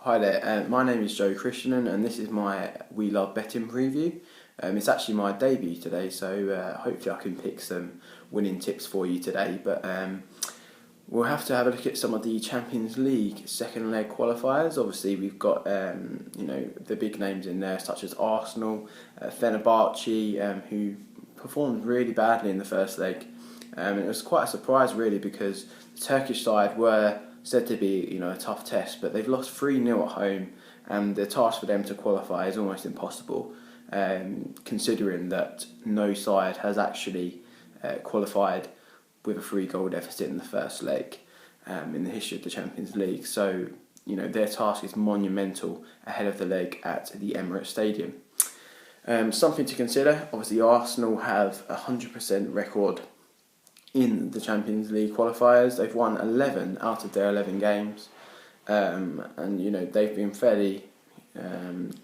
Hi there, my name is Krishnan and this is my We Love Betting preview. It's actually my debut today, so hopefully I can pick some winning tips for you today. But we'll have to have a look at some of the Champions League second leg qualifiers. Obviously, we've got the big names in there, such as Arsenal, Fenerbahce, who performed really badly in the first leg. It was quite a surprise, really, because the Turkish side were said to be a tough test, but they've lost 3-0 at home, and the task for them to qualify is almost impossible, considering that no side has actually qualified with a 3-goal deficit in the first leg in the history of the Champions League. So their task is monumental ahead of the leg at the Emirates Stadium. Something to consider: obviously Arsenal have a 100% record in the Champions League qualifiers. They've won 11 out of their 11 games, and they've been fairly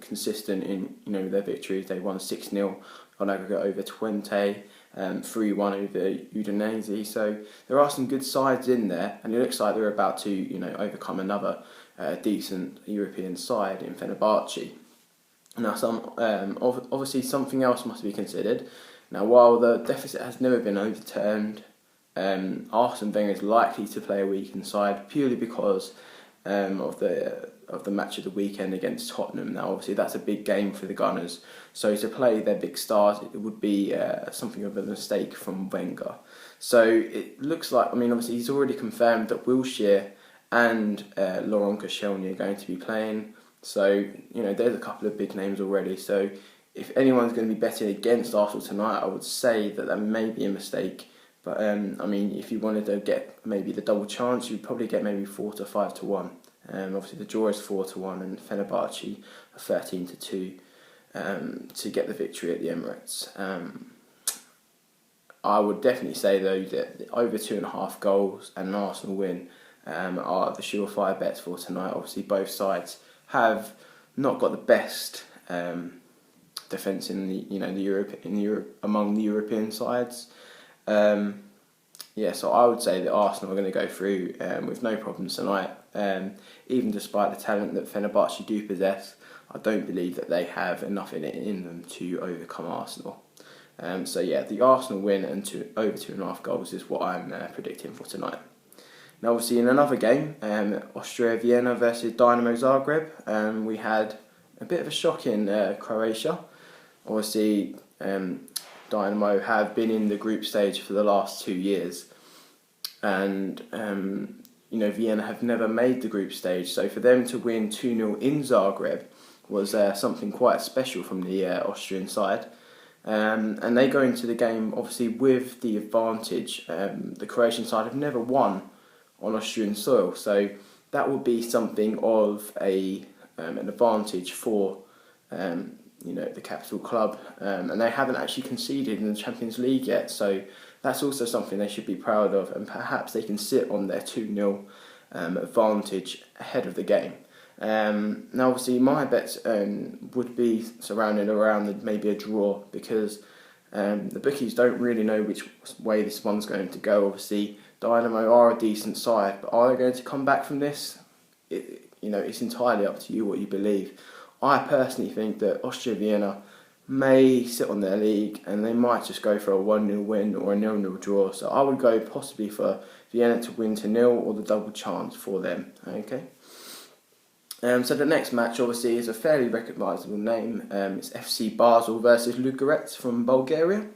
consistent in their victories. They won 6-0 on aggregate over Twente, 3-1 over Udinese. So there are some good sides in there, and it looks like they're about to overcome another decent European side in Fenerbahce. Now, obviously something else must be considered. Now, while the deficit has never been overturned, Arsene Wenger is likely to play a weakened side purely because of the match of the weekend against Tottenham. Now, obviously, that's a big game for the Gunners, so to play their big stars, it would be something of a mistake from Wenger. So it looks like, obviously, he's already confirmed that Wilshere and Laurent Koscielny are going to be playing. So there's a couple of big names already. So if anyone's going to be betting against Arsenal tonight, I would say that may be a mistake. But if you wanted to get maybe the double chance, you'd probably get maybe 4 to 5 to 1. Obviously the draw is 4 to 1, and Fenerbahce are 13 to 2 to get the victory at the Emirates. I would definitely say though that over 2.5 goals and an Arsenal win are the surefire bets for tonight. Obviously both sides have not got the best defence in among the European sides. So I would say that Arsenal are going to go through with no problems tonight. Even despite the talent that Fenerbahce do possess, I don't believe that they have enough in them to overcome Arsenal. The Arsenal win and over 2.5 goals is what I'm predicting for tonight. Now, obviously, in another game, Austria Vienna versus Dynamo Zagreb, we had a bit of a shock in Croatia. Obviously, Dynamo have been in the group stage for the last 2 years, and Vienna have never made the group stage. So for them to win 2-0 in Zagreb was something quite special from the Austrian side. And they go into the game obviously with the advantage. The Croatian side have never won on Austrian soil, so that would be something of an advantage for the capital club, and they haven't actually conceded in the Champions League yet, so that's also something they should be proud of, and perhaps they can sit on their 2-0 advantage ahead of the game. Now, obviously, my bets would be surrounded around maybe a draw, because the bookies don't really know which way this one's going to go. Obviously, Dynamo are a decent side, but are they going to come back from this? It's entirely up to you what you believe. I personally think that Austria Vienna may sit on their league, and they might just go for a 1-0 win or a 0-0 draw. So I would go possibly for Vienna to win 0 or the double chance for them. Okay. So the next match obviously is a fairly recognisable name. It's FC Basel versus Ludogorets from Bulgaria.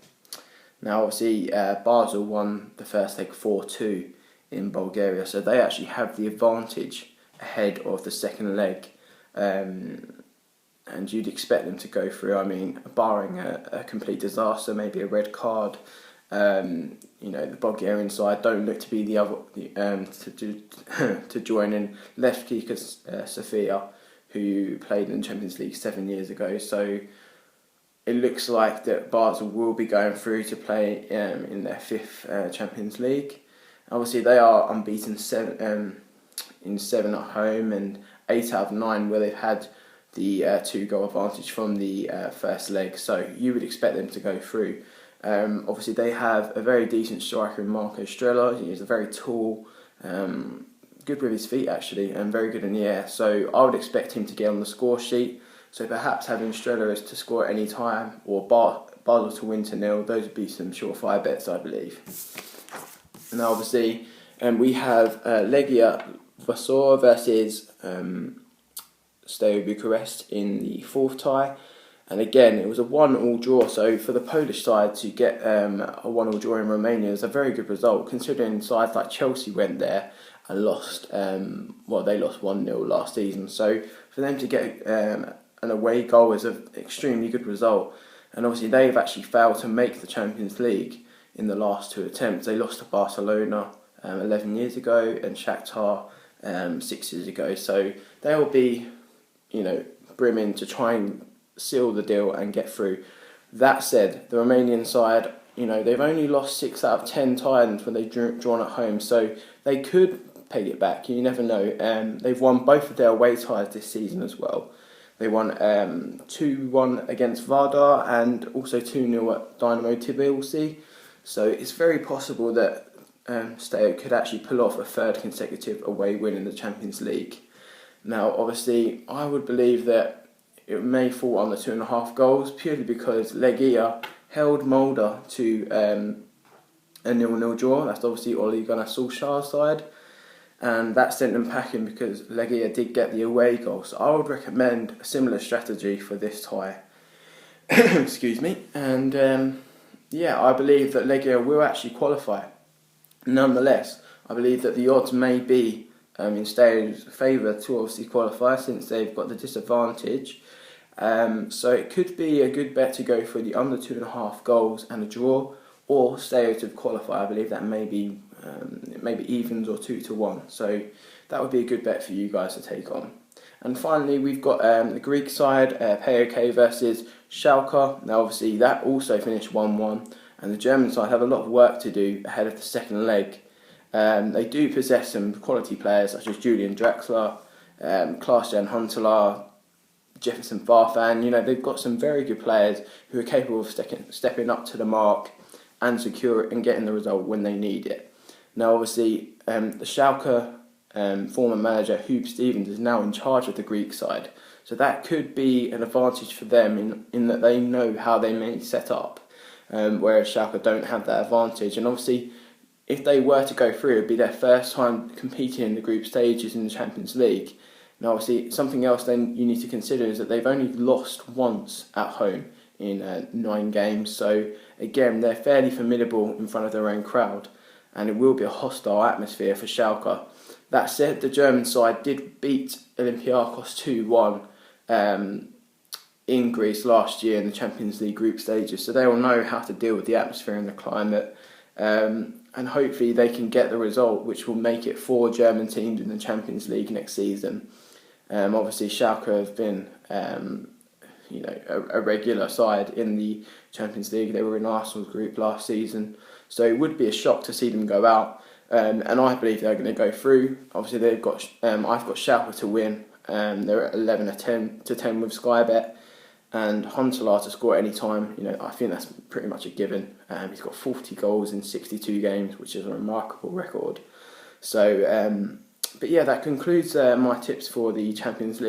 Now, obviously, Basel won the first leg 4-2 in Bulgaria, so they actually have the advantage ahead of the second leg. And you'd expect them to go through. Barring a complete disaster, maybe a red card. The Bulgarian side don't look to be the other to join in Levski Sofia, who played in the Champions League 7 years ago. So it looks like that Basel will be going through to play in their 5th Champions League. Obviously, they are unbeaten in 7 at home and 8 out of 9 where they've had the 2-goal advantage from the first leg. So you would expect them to go through. Obviously, they have a very decent striker in Marco Strela. He's a very tall, good with his feet actually, and very good in the air. So I would expect him to get on the score sheet. So perhaps having Strela to score at any time, or Basel to win to 0, those would be some surefire bets, I believe. Now obviously we have Legia Warsaw versus Steaua Bucharest in the fourth tie. And again, it was a 1-1 draw, so for the Polish side to get a 1-1 draw in Romania is a very good result, considering sides like Chelsea went there and lost, they lost 1-0 last season. So for them to get an away goal is an extremely good result. And obviously they've actually failed to make the Champions League in the last 2 attempts. They lost to Barcelona 11 years ago and Shakhtar 6 years ago. So they'll be, brimming to try and seal the deal and get through. That said, the Romanian side, they've only lost 6 out of 10 times when they've drawn at home, so they could peg it back. You never know. They've won both of their away ties this season as well. They won 2-1 against Vardar and also 2-0 at Dynamo Tbilisi. So it's very possible that Steaua could actually pull off a third consecutive away win in the Champions League. Now, obviously, I would believe that it may fall under 2.5 goals, purely because Legia held Molde to a 0-0 draw. That's obviously Ole Gunnar Solskjaer's side, and that sent them packing because Legia did get the away goal. So I would recommend a similar strategy for this tie. Excuse me. And I believe that Legia will actually qualify. Nonetheless, I believe that the odds may be in Steaua's favour to obviously qualify, since they've got the disadvantage. So it could be a good bet to go for the under 2.5 goals and a draw, or Steaua to qualify. I believe that maybe evens or 2-1. So that would be a good bet for you guys to take on. And finally, we've got the Greek side, PAOK versus Schalke. Now obviously that also finished 1-1, and the German side have a lot of work to do ahead of the second leg. They do possess some quality players such as Julian Draxler, Klaas-Jan Huntelaar, Jefferson Farfan. They've got some very good players who are capable of stepping up to the mark and getting the result when they need it. Now obviously the Schalke former manager Huub Stevens is now in charge of the Greek side, so that could be an advantage for them in that they know how they may set up, whereas Schalke don't have that advantage. And obviously, if they were to go through, it would be their first time competing in the group stages in the Champions League. Now obviously, something else then you need to consider is that they've only lost once at home in 9 games. So again, they're fairly formidable in front of their own crowd, and it will be a hostile atmosphere for Schalke. That said, the German side did beat Olympiacos 2-1 in Greece last year in the Champions League group stages, so they will know how to deal with the atmosphere and the climate. And hopefully they can get the result which will make it 4 German teams in the Champions League next season. Obviously Schalke have been a regular side in the Champions League. They were in Arsenal's group last season, so it would be a shock to see them go out. And I believe they're going to go through. Obviously I've got Schalke to win. They're at 11-10 with Sky Bet. And Huntelaar to score at any time, I think that's pretty much a given. He's got 40 goals in 62 games, which is a remarkable record. So, that concludes my tips for the Champions League.